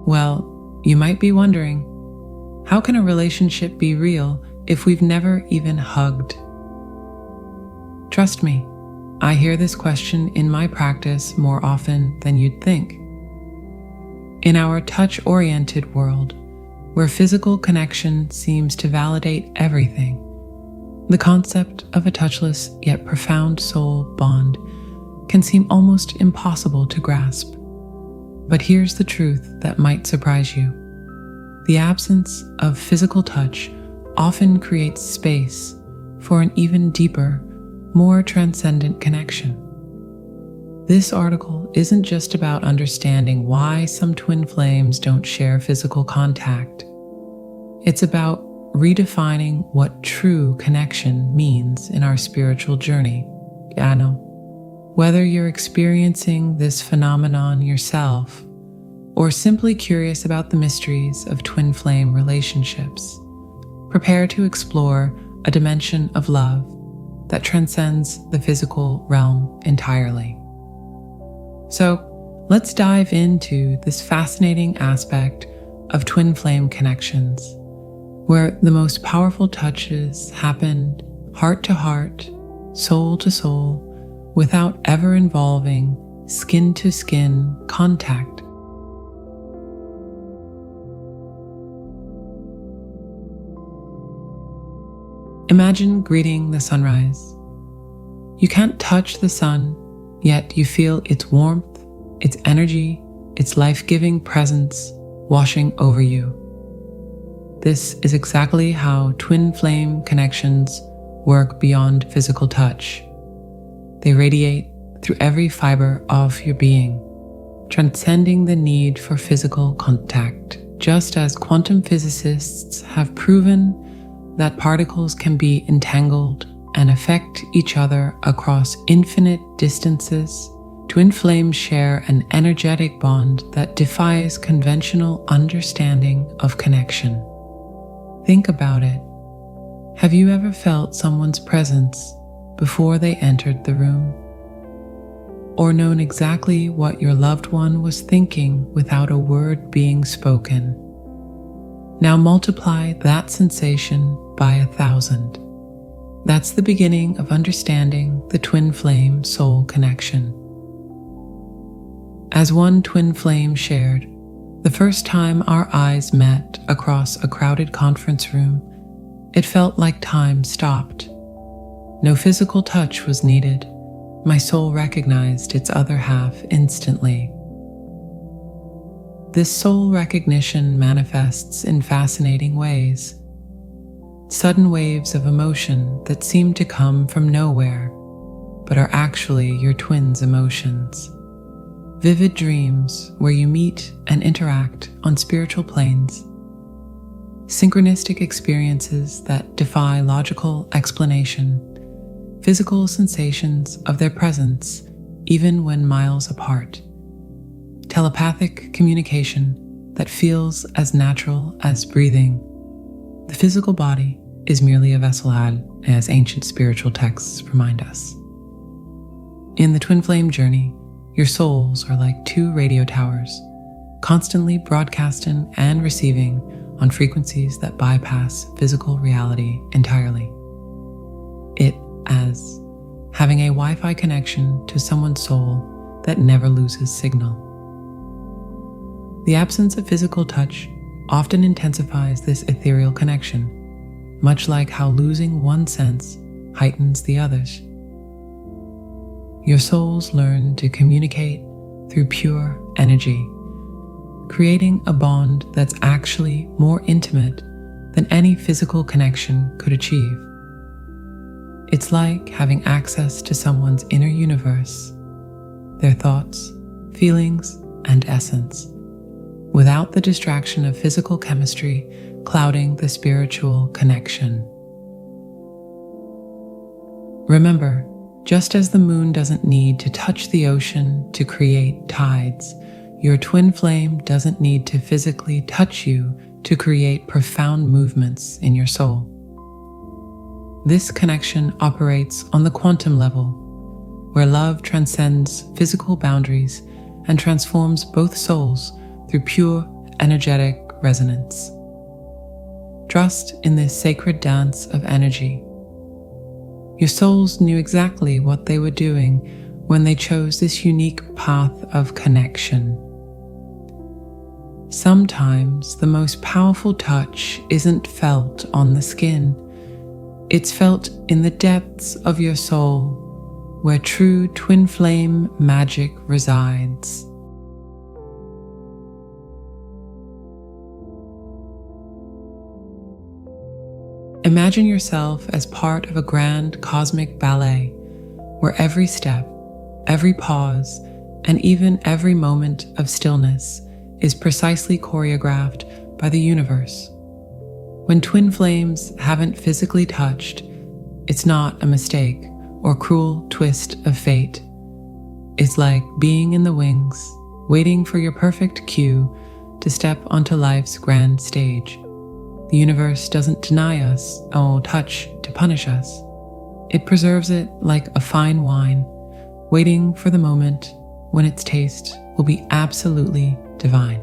Well, you might be wondering, how can a relationship be real if we've never even hugged? Trust me, I hear this question in my practice more often than you'd think. In our touch-oriented world, where physical connection seems to validate everything, the concept of a touchless yet profound soul bond can seem almost impossible to grasp. But here's the truth that might surprise you. The absence of physical touch often creates space for an even deeper, more transcendent connection. This article isn't just about understanding why some twin flames don't share physical contact. It's about redefining what true connection means in our spiritual journey. Whether you're experiencing this phenomenon yourself or simply curious about the mysteries of twin flame relationships, prepare to explore a dimension of love that transcends the physical realm entirely. So, let's dive into this fascinating aspect of twin flame connections, where the most powerful touches happen heart to heart, soul to soul, without ever involving skin-to-skin contact. Imagine greeting the sunrise. You can't touch the sun, yet you feel its warmth, its energy, its life-giving presence washing over you. This is exactly how twin flame connections work beyond physical touch. They radiate through every fiber of your being, transcending the need for physical contact, just as quantum physicists have proven that particles can be entangled and affect each other across infinite distances. Twin flames share an energetic bond that defies conventional understanding of connection. Think about it. Have you ever felt someone's presence before they entered the room? Or known exactly what your loved one was thinking without a word being spoken? Now multiply that sensation by 1,000. That's the beginning of understanding the twin flame soul connection. As one twin flame shared, the first time our eyes met across a crowded conference room, it felt like time stopped. No physical touch was needed. My soul recognized its other half instantly. This soul recognition manifests in fascinating ways. Sudden waves of emotion that seem to come from nowhere, but are actually your twin's emotions. Vivid dreams where you meet and interact on spiritual planes. Synchronistic experiences that defy logical explanation. Physical sensations of their presence, even when miles apart. Telepathic communication that feels as natural as breathing. The physical body is merely a vessel, as ancient spiritual texts remind us. In the twin flame journey, your souls are like two radio towers, constantly broadcasting and receiving on frequencies that bypass physical reality entirely. It as having a Wi-Fi connection to someone's soul that never loses signal. The absence of physical touch often intensifies this ethereal connection, much like how losing one sense heightens the others. Your souls learn to communicate through pure energy, creating a bond that's actually more intimate than any physical connection could achieve. It's like having access to someone's inner universe, their thoughts, feelings, and essence, without the distraction of physical chemistry clouding the spiritual connection. Remember, just as the moon doesn't need to touch the ocean to create tides, your twin flame doesn't need to physically touch you to create profound movements in your soul. This connection operates on the quantum level, where love transcends physical boundaries and transforms both souls through pure energetic resonance. Trust in this sacred dance of energy. Your souls knew exactly what they were doing when they chose this unique path of connection. Sometimes the most powerful touch isn't felt on the skin. It's felt in the depths of your soul, where true twin flame magic resides. Imagine yourself as part of a grand cosmic ballet, where every step, every pause, and even every moment of stillness is precisely choreographed by the universe. When twin flames haven't physically touched, it's not a mistake or cruel twist of fate. It's like being in the wings, waiting for your perfect cue to step onto life's grand stage. The universe doesn't deny us or touch to punish us. It preserves it like a fine wine, waiting for the moment when its taste will be absolutely divine.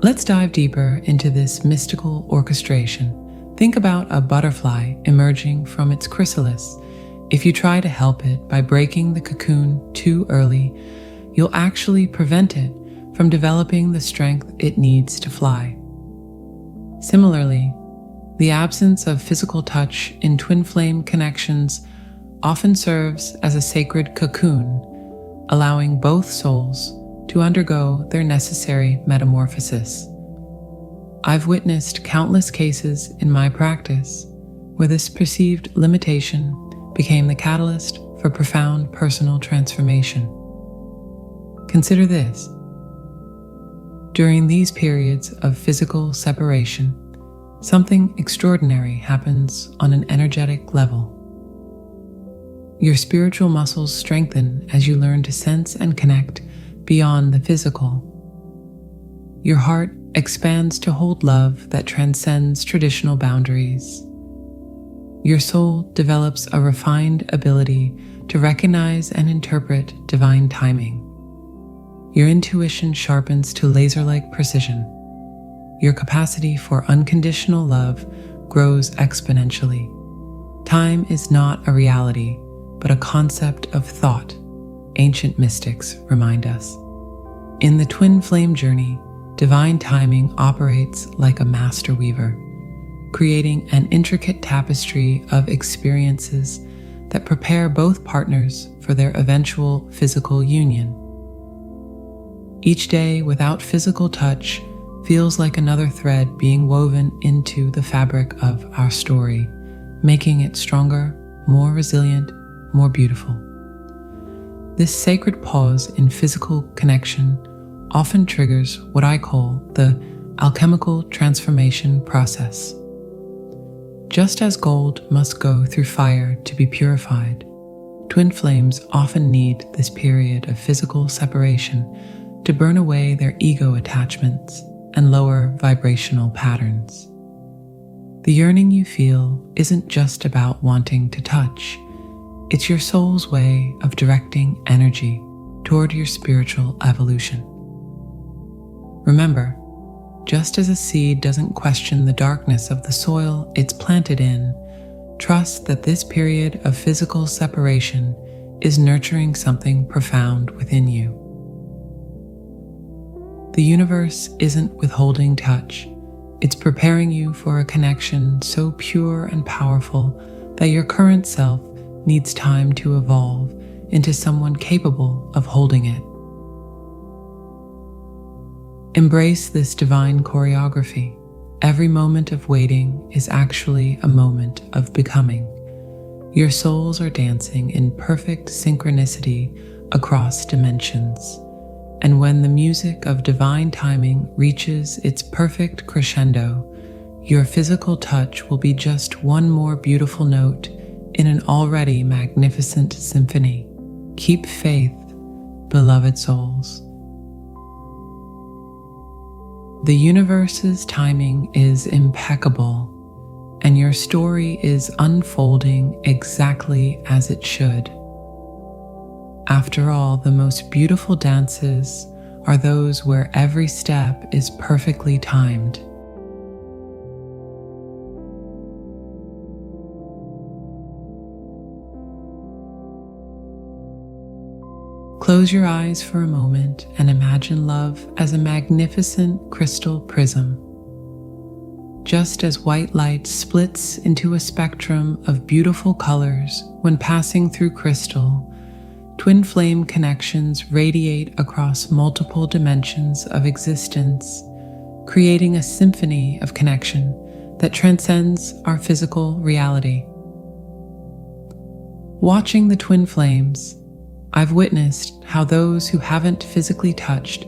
Let's dive deeper into this mystical orchestration. Think about a butterfly emerging from its chrysalis. If you try to help it by breaking the cocoon too early, you'll actually prevent it from developing the strength it needs to fly. Similarly, the absence of physical touch in twin flame connections often serves as a sacred cocoon, allowing both souls to undergo their necessary metamorphosis. I've witnessed countless cases in my practice where this perceived limitation became the catalyst for profound personal transformation. Consider this. During these periods of physical separation, something extraordinary happens on an energetic level. Your spiritual muscles strengthen as you learn to sense and connect beyond the physical. Your heart expands to hold love that transcends traditional boundaries. Your soul develops a refined ability to recognize and interpret divine timing. Your intuition sharpens to laser-like precision. Your capacity for unconditional love grows exponentially. Time is not a reality, but a concept of thought, ancient mystics remind us. In the twin flame journey, divine timing operates like a master weaver, creating an intricate tapestry of experiences that prepare both partners for their eventual physical union. Each day without physical touch feels like another thread being woven into the fabric of our story, making it stronger, more resilient, more beautiful. This sacred pause in physical connection often triggers what I call the alchemical transformation process. Just as gold must go through fire to be purified, twin flames often need this period of physical separation to burn away their ego attachments and lower vibrational patterns. The yearning you feel isn't just about wanting to touch. It's your soul's way of directing energy toward your spiritual evolution. Remember, just as a seed doesn't question the darkness of the soil it's planted in, trust that this period of physical separation is nurturing something profound within you. The universe isn't withholding touch. It's preparing you for a connection so pure and powerful that your current self needs time to evolve into someone capable of holding it. Embrace this divine choreography. Every moment of waiting is actually a moment of becoming. Your souls are dancing in perfect synchronicity across dimensions. And when the music of divine timing reaches its perfect crescendo, your physical touch will be just one more beautiful note in an already magnificent symphony. Keep faith, beloved souls. The universe's timing is impeccable, and your story is unfolding exactly as it should. After all, the most beautiful dances are those where every step is perfectly timed. Close your eyes for a moment and imagine love as a magnificent crystal prism. Just as white light splits into a spectrum of beautiful colors when passing through crystal, twin flame connections radiate across multiple dimensions of existence, creating a symphony of connection that transcends our physical reality. Watching the twin flames, I've witnessed how those who haven't physically touched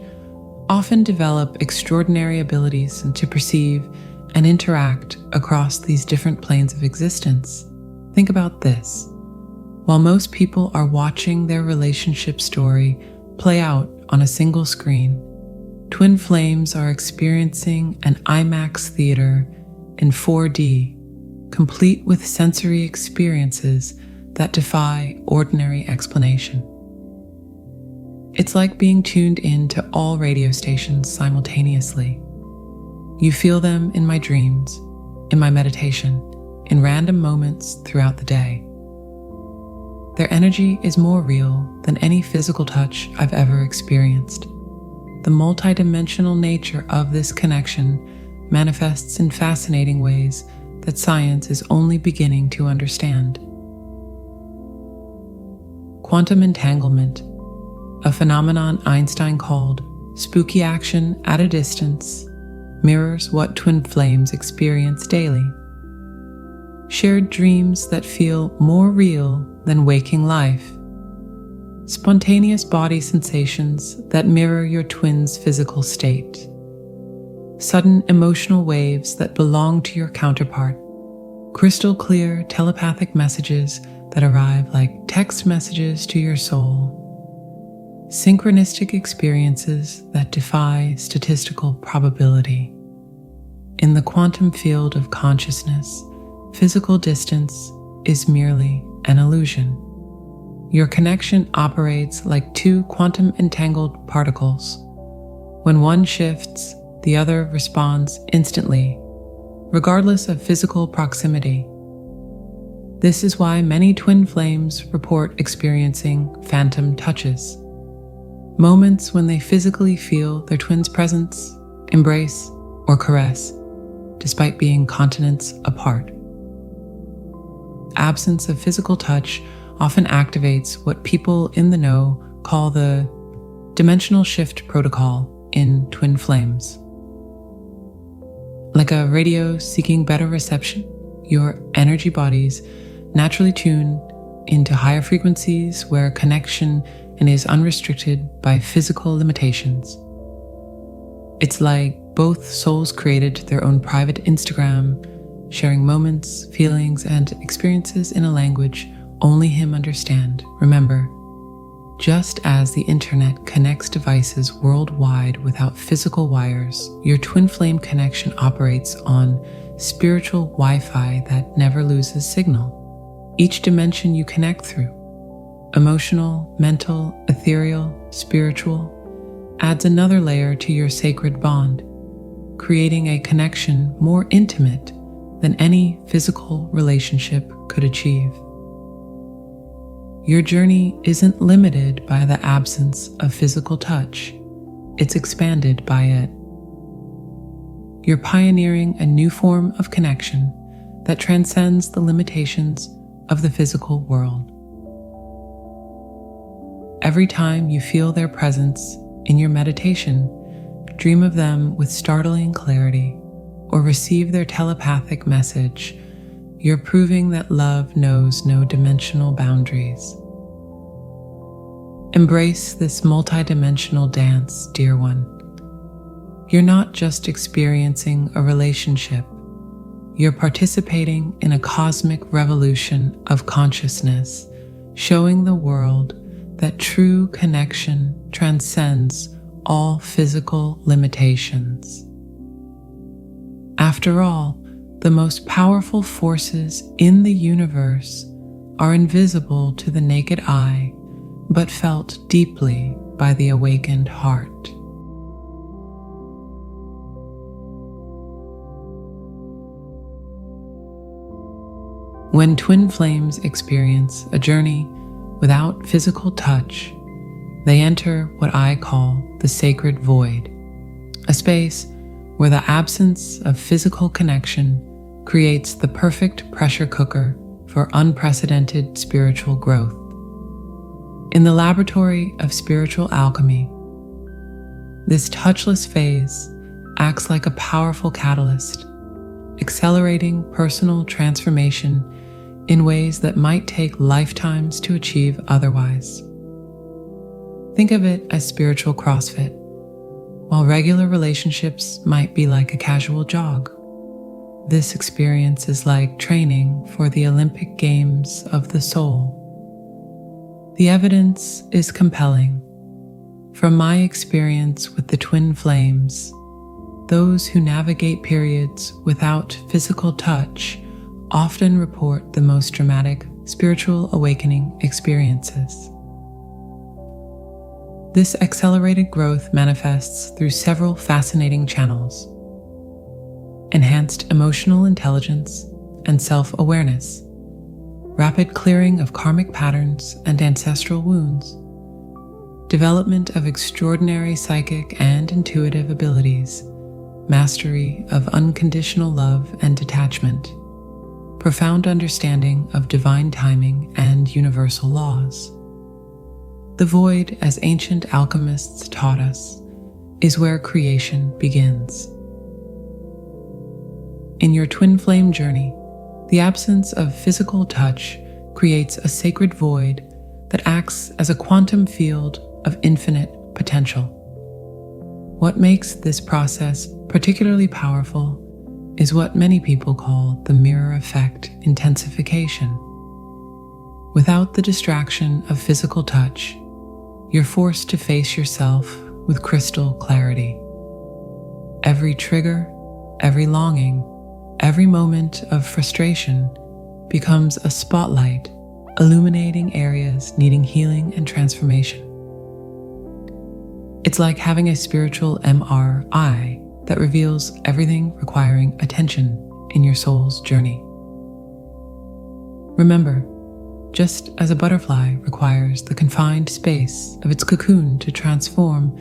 often develop extraordinary abilities to perceive and interact across these different planes of existence. Think about this. While most people are watching their relationship story play out on a single screen, twin flames are experiencing an IMAX theater in 4D, complete with sensory experiences that defy ordinary explanation. It's like being tuned in to all radio stations simultaneously. You feel them in my dreams, in my meditation, in random moments throughout the day. Their energy is more real than any physical touch I've ever experienced. The multidimensional nature of this connection manifests in fascinating ways that science is only beginning to understand. Quantum entanglement, a phenomenon Einstein called spooky action at a distance, mirrors what twin flames experience daily. Shared dreams that feel more real than waking life. Spontaneous body sensations that mirror your twin's physical state. Sudden emotional waves that belong to your counterpart. Crystal clear telepathic messages that arrive like text messages to your soul. Synchronistic experiences that defy statistical probability. In the quantum field of consciousness, physical distance is merely an illusion. Your connection operates like two quantum entangled particles. When one shifts, the other responds instantly, regardless of physical proximity. This is why many twin flames report experiencing phantom touches. Moments when they physically feel their twin's presence, embrace, or caress, despite being continents apart. Absence of physical touch often activates what people in the know call the dimensional shift protocol in twin flames. Like a radio seeking better reception, your energy bodies naturally tune into higher frequencies where connection is unrestricted by physical limitations. It's like both souls created their own private Instagram, sharing moments, feelings, and experiences in a language only him understand. Remember, just as the internet connects devices worldwide without physical wires, your twin flame connection operates on spiritual Wi-Fi that never loses signal. Each dimension you connect through, emotional, mental, ethereal, spiritual, adds another layer to your sacred bond, creating a connection more intimate than any physical relationship could achieve. Your journey isn't limited by the absence of physical touch, it's expanded by it. You're pioneering a new form of connection that transcends the limitations of the physical world. Every time you feel their presence in your meditation, dream of them with startling clarity, or receive their telepathic message. You're proving that love knows no dimensional boundaries. Embrace this multidimensional dance, dear one. You're not just experiencing a relationship, you're participating in a cosmic revolution of consciousness, showing the world that true connection transcends all physical limitations. After all, the most powerful forces in the universe are invisible to the naked eye, but felt deeply by the awakened heart. When twin flames experience a journey without physical touch, they enter what I call the sacred void, a space where the absence of physical connection creates the perfect pressure cooker for unprecedented spiritual growth. In the laboratory of spiritual alchemy, this touchless phase acts like a powerful catalyst, accelerating personal transformation in ways that might take lifetimes to achieve otherwise. Think of it as spiritual CrossFit. While regular relationships might be like a casual jog, this experience is like training for the Olympic Games of the soul. The evidence is compelling. From my experience with the twin flames, those who navigate periods without physical touch often report the most dramatic spiritual awakening experiences. This accelerated growth manifests through several fascinating channels: enhanced emotional intelligence and self-awareness, rapid clearing of karmic patterns and ancestral wounds, development of extraordinary psychic and intuitive abilities, mastery of unconditional love and detachment, profound understanding of divine timing and universal laws. The void, as ancient alchemists taught us, is where creation begins. In your twin flame journey, the absence of physical touch creates a sacred void that acts as a quantum field of infinite potential. What makes this process particularly powerful is what many people call the mirror effect intensification. Without the distraction of physical touch, you're forced to face yourself with crystal clarity. Every trigger, every longing, every moment of frustration becomes a spotlight illuminating areas needing healing and transformation. It's like having a spiritual MRI that reveals everything requiring attention in your soul's journey. Remember, just as a butterfly requires the confined space of its cocoon to transform,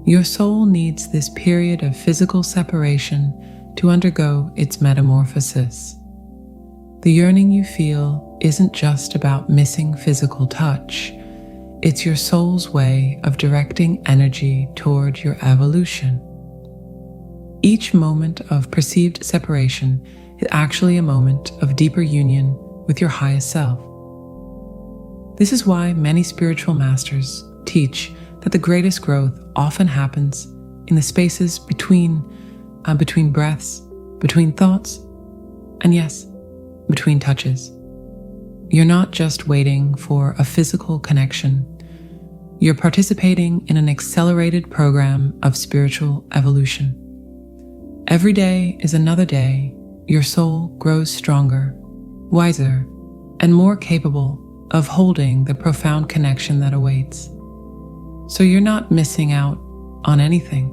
your soul needs this period of physical separation to undergo its metamorphosis. The yearning you feel isn't just about missing physical touch. It's your soul's way of directing energy toward your evolution. Each moment of perceived separation is actually a moment of deeper union with your highest self. This is why many spiritual masters teach that the greatest growth often happens in the spaces between breaths, between thoughts, and yes, between touches. You're not just waiting for a physical connection. You're participating in an accelerated program of spiritual evolution. Every day is another day. Your soul grows stronger, wiser, and more capable of holding the profound connection that awaits. So you're not missing out on anything.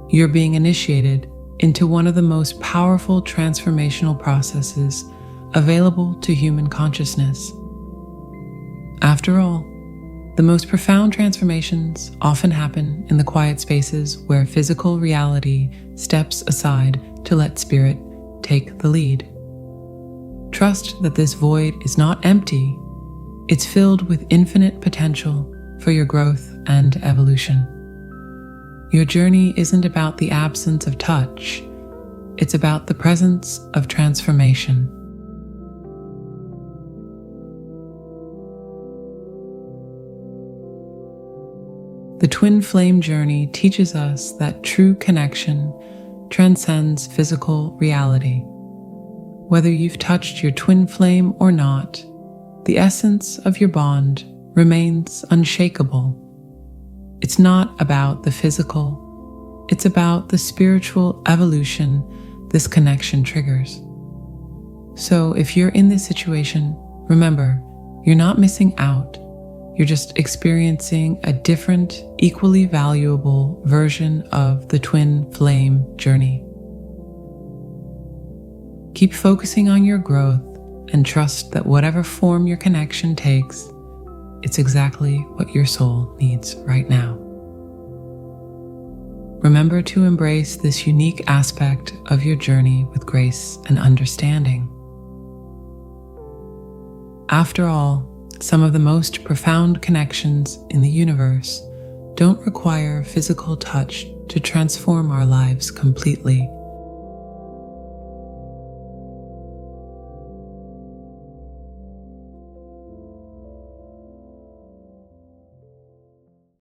You're being initiated into one of the most powerful transformational processes available to human consciousness. After all, the most profound transformations often happen in the quiet spaces where physical reality steps aside to let spirit take the lead. Trust that this void is not empty. It's filled with infinite potential for your growth and evolution. Your journey isn't about the absence of touch. It's about the presence of transformation. The twin flame journey teaches us that true connection transcends physical reality. Whether you've touched your twin flame or not, the essence of your bond remains unshakable. It's not about the physical, it's about the spiritual evolution this connection triggers. So if you're in this situation, remember, you're not missing out. You're just experiencing a different, equally valuable version of the twin flame journey. Keep focusing on your growth and trust that whatever form your connection takes, it's exactly what your soul needs right now. Remember to embrace this unique aspect of your journey with grace and understanding. After all, some of the most profound connections in the universe don't require physical touch to transform our lives completely.